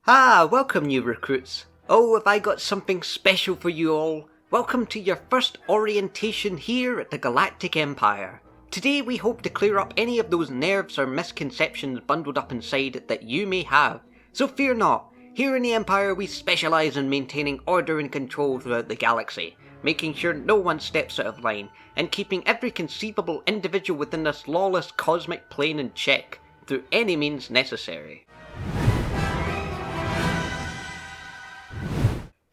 Ah, welcome new recruits. Oh, have I got something special for you all. Welcome to your first orientation here at the Galactic Empire. Today we hope to clear up any of those nerves or misconceptions bundled up inside that you may have. So fear not, here in the Empire we specialise in maintaining order and control throughout the galaxy, making sure no one steps out of line, and keeping every conceivable individual within this lawless cosmic plane in check, through any means necessary.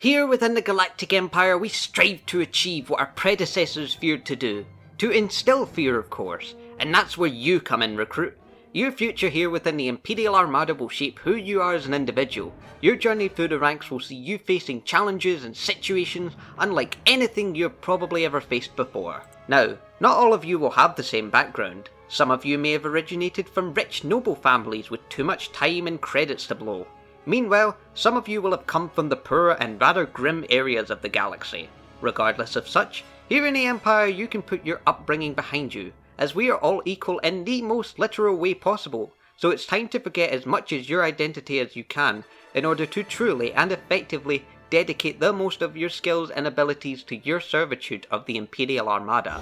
Here within the Galactic Empire we strive to achieve what our predecessors feared to do. To instill fear, of course, and that's where you come in, recruit. Your future here within the Imperial armada will shape who you are as an individual. Your journey through the ranks will see you facing challenges and situations unlike anything you've probably ever faced before. Now, not all of you will have the same background. Some of you may have originated from rich noble families with too much time and credits to blow. Meanwhile, some of you will have come from the poor and rather grim areas of the galaxy. Regardless of such, here in the Empire you can put your upbringing behind you, as we are all equal in the most literal way possible, so it's time to forget as much of your identity as you can, in order to truly and effectively dedicate the most of your skills and abilities to your servitude of the Imperial Armada.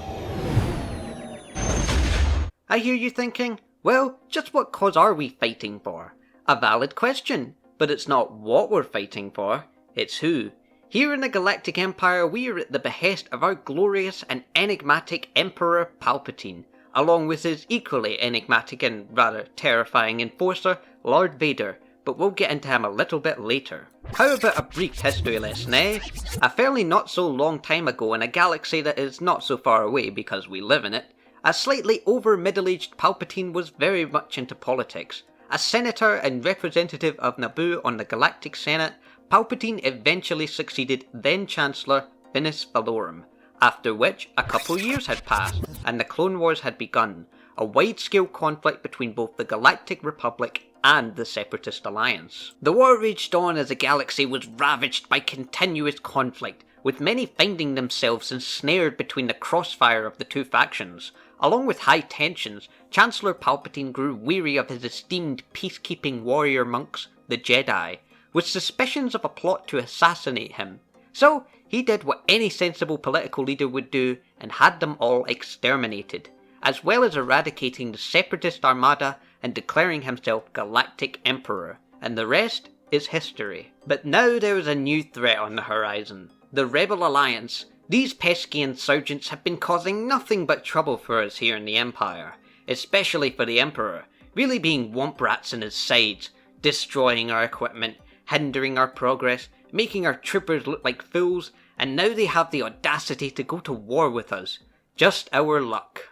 I hear you thinking, well, just what cause are we fighting for? A valid question. But it's not what we're fighting for, it's who. Here in the Galactic Empire we are at the behest of our glorious and enigmatic Emperor Palpatine, along with his equally enigmatic and rather terrifying enforcer, Lord Vader, but we'll get into him a little bit later. How about a brief history lesson, eh? A fairly not so long time ago in a galaxy that is not so far away because we live in it, a slightly over middle-aged Palpatine was very much into politics. A senator and representative of Naboo on the Galactic Senate, Palpatine eventually succeeded then-Chancellor Finis Valorum, after which a couple years had passed and the Clone Wars had begun, a wide-scale conflict between both the Galactic Republic and the Separatist Alliance. The war raged on as the galaxy was ravaged by continuous conflict, with many finding themselves ensnared between the crossfire of the two factions. Along with high tensions, Chancellor Palpatine grew weary of his esteemed peacekeeping warrior monks, the Jedi, with suspicions of a plot to assassinate him. So, he did what any sensible political leader would do and had them all exterminated, as well as eradicating the Separatist Armada and declaring himself Galactic Emperor. And the rest is history. But now there is a new threat on the horizon. The Rebel Alliance. These pesky insurgents have been causing nothing but trouble for us here in the Empire, especially for the Emperor, really being womp rats in his sides, destroying our equipment, hindering our progress, making our troopers look like fools, and now they have the audacity to go to war with us. Just our luck.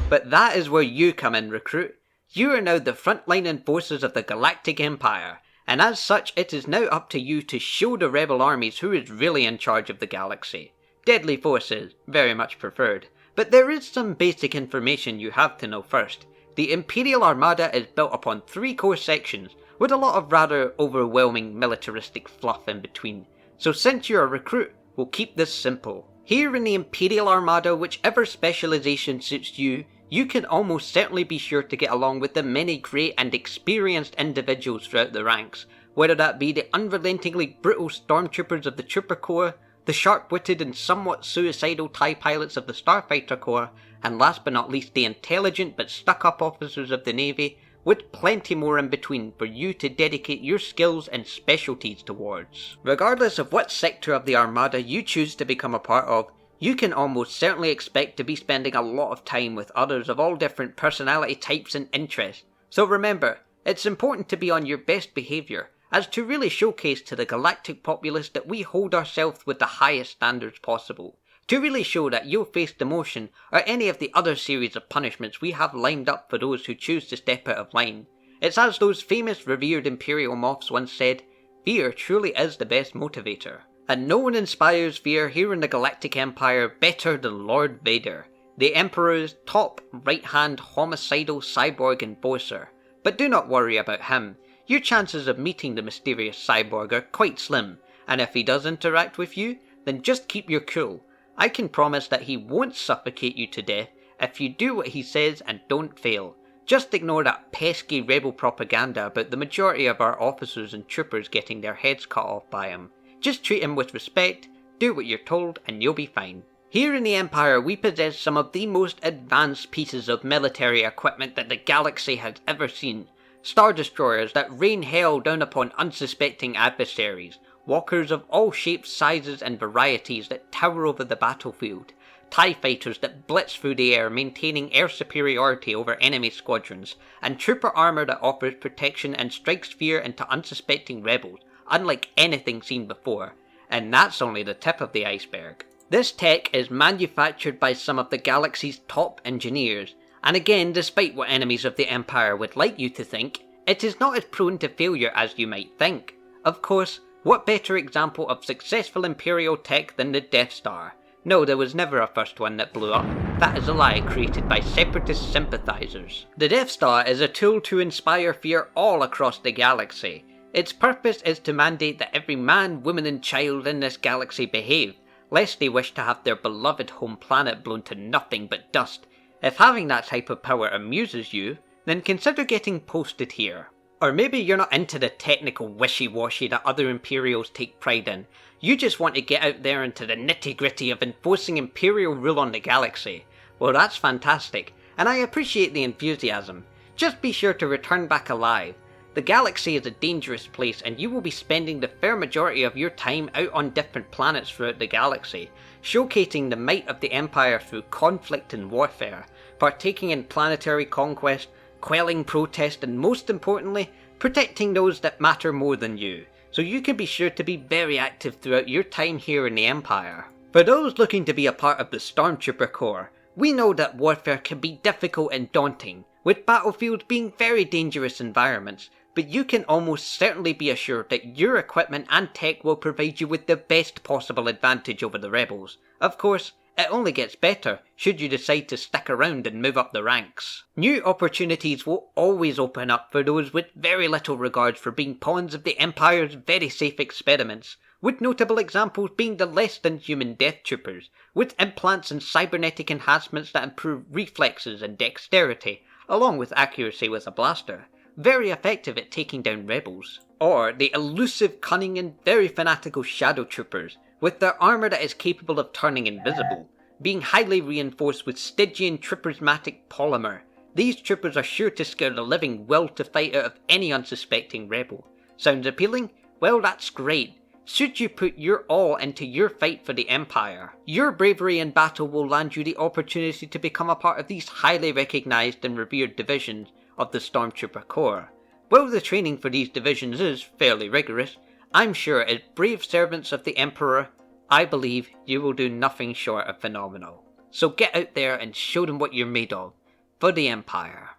But that is where you come in, recruit. You are now the frontline enforcers of the Galactic Empire, and as such it is now up to you to show the rebel armies who is really in charge of the galaxy. Deadly forces, very much preferred, but there is some basic information you have to know first. The Imperial Armada is built upon 3 core sections, with a lot of rather overwhelming militaristic fluff in between, so since you're a recruit, we'll keep this simple. Here in the Imperial Armada, whichever specialization suits you, you can almost certainly be sure to get along with the many great and experienced individuals throughout the ranks, whether that be the unrelentingly brutal stormtroopers of the Trooper Corps, the sharp-witted and somewhat suicidal TIE pilots of the Starfighter Corps, and last but not least the intelligent but stuck-up officers of the Navy, with plenty more in between for you to dedicate your skills and specialties towards. Regardless of what sector of the Armada you choose to become a part of, you can almost certainly expect to be spending a lot of time with others of all different personality types and interests. So remember, it's important to be on your best behaviour, as to really showcase to the galactic populace that we hold ourselves with the highest standards possible. To really show that you'll face demotion or any of the other series of punishments we have lined up for those who choose to step out of line. It's as those famous revered Imperial moths once said, fear truly is the best motivator. And no one inspires fear here in the Galactic Empire better than Lord Vader, the Emperor's top right-hand homicidal cyborg enforcer. But do not worry about him. Your chances of meeting the mysterious cyborg are quite slim, and if he does interact with you, then just keep your cool. I can promise that he won't suffocate you to death if you do what he says and don't fail. Just ignore that pesky rebel propaganda about the majority of our officers and troopers getting their heads cut off by him. Just treat him with respect, do what you're told, and you'll be fine. Here in the Empire, we possess some of the most advanced pieces of military equipment that the galaxy has ever seen. Star destroyers that rain hell down upon unsuspecting adversaries, walkers of all shapes, sizes and varieties that tower over the battlefield, TIE fighters that blitz through the air maintaining air superiority over enemy squadrons, and trooper armour that offers protection and strikes fear into unsuspecting rebels, unlike anything seen before. And that's only the tip of the iceberg. This tech is manufactured by some of the galaxy's top engineers, and again, despite what enemies of the Empire would like you to think, it is not as prone to failure as you might think. Of course, what better example of successful Imperial tech than the Death Star? No, there was never a first one that blew up. That is a lie created by separatist sympathizers. The Death Star is a tool to inspire fear all across the galaxy. Its purpose is to mandate that every man, woman and child in this galaxy behave, lest they wish to have their beloved home planet blown to nothing but dust. If having that type of power amuses you, then consider getting posted here. Or maybe you're not into the technical wishy-washy that other Imperials take pride in. You just want to get out there into the nitty-gritty of enforcing Imperial rule on the galaxy. Well, that's fantastic, and I appreciate the enthusiasm. Just be sure to return back alive. The galaxy is a dangerous place, and you will be spending the fair majority of your time out on different planets throughout the galaxy, showcasing the might of the Empire through conflict and warfare, partaking in planetary conquest, quelling protest, and most importantly, protecting those that matter more than you, so you can be sure to be very active throughout your time here in the Empire. For those looking to be a part of the Stormtrooper Corps, we know that warfare can be difficult and daunting, with battlefields being very dangerous environments, but you can almost certainly be assured that your equipment and tech will provide you with the best possible advantage over the rebels. Of course, it only gets better should you decide to stick around and move up the ranks. New opportunities will always open up for those with very little regard for being pawns of the Empire's very safe experiments, with notable examples being the less than human death troopers, with implants and cybernetic enhancements that improve reflexes and dexterity, along with accuracy with a blaster, very effective at taking down rebels. Or the elusive, cunning and very fanatical shadow troopers, with their armour that is capable of turning invisible, being highly reinforced with Stygian tryprismatic polymer. These troopers are sure to scare the living will to fight out of any unsuspecting rebel. Sounds appealing? Well, that's great. Should you put your all into your fight for the Empire, your bravery in battle will land you the opportunity to become a part of these highly recognised and revered divisions of the Stormtrooper Corps. While the training for these divisions is fairly rigorous, I'm sure as brave servants of the Emperor, I believe you will do nothing short of phenomenal. So get out there and show them what you're made of, for the Empire.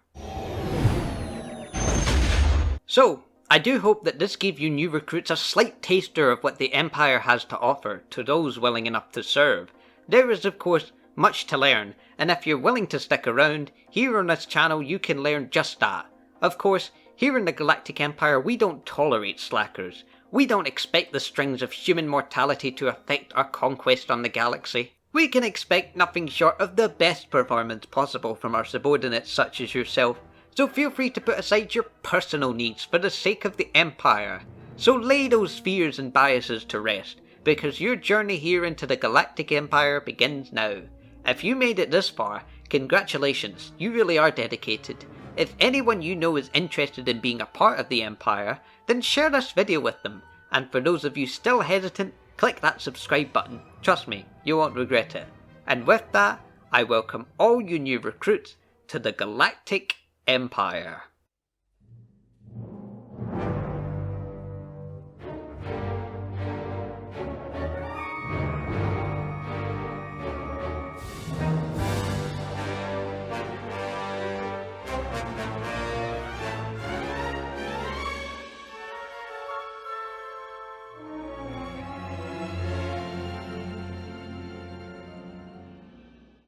So, I do hope that this gave you new recruits a slight taster of what the Empire has to offer to those willing enough to serve. There is of course much to learn, and if you're willing to stick around, here on this channel you can learn just that. Of course, here in the Galactic Empire we don't tolerate slackers. We don't expect the strings of human mortality to affect our conquest on the galaxy. We can expect nothing short of the best performance possible from our subordinates such as yourself, so feel free to put aside your personal needs for the sake of the Empire. So lay those fears and biases to rest, because your journey here into the Galactic Empire begins now. If you made it this far, congratulations, you really are dedicated. If anyone you know is interested in being a part of the Empire, then share this video with them. And for those of you still hesitant, click that subscribe button. Trust me, you won't regret it. And with that, I welcome all you new recruits to the Galactic Empire.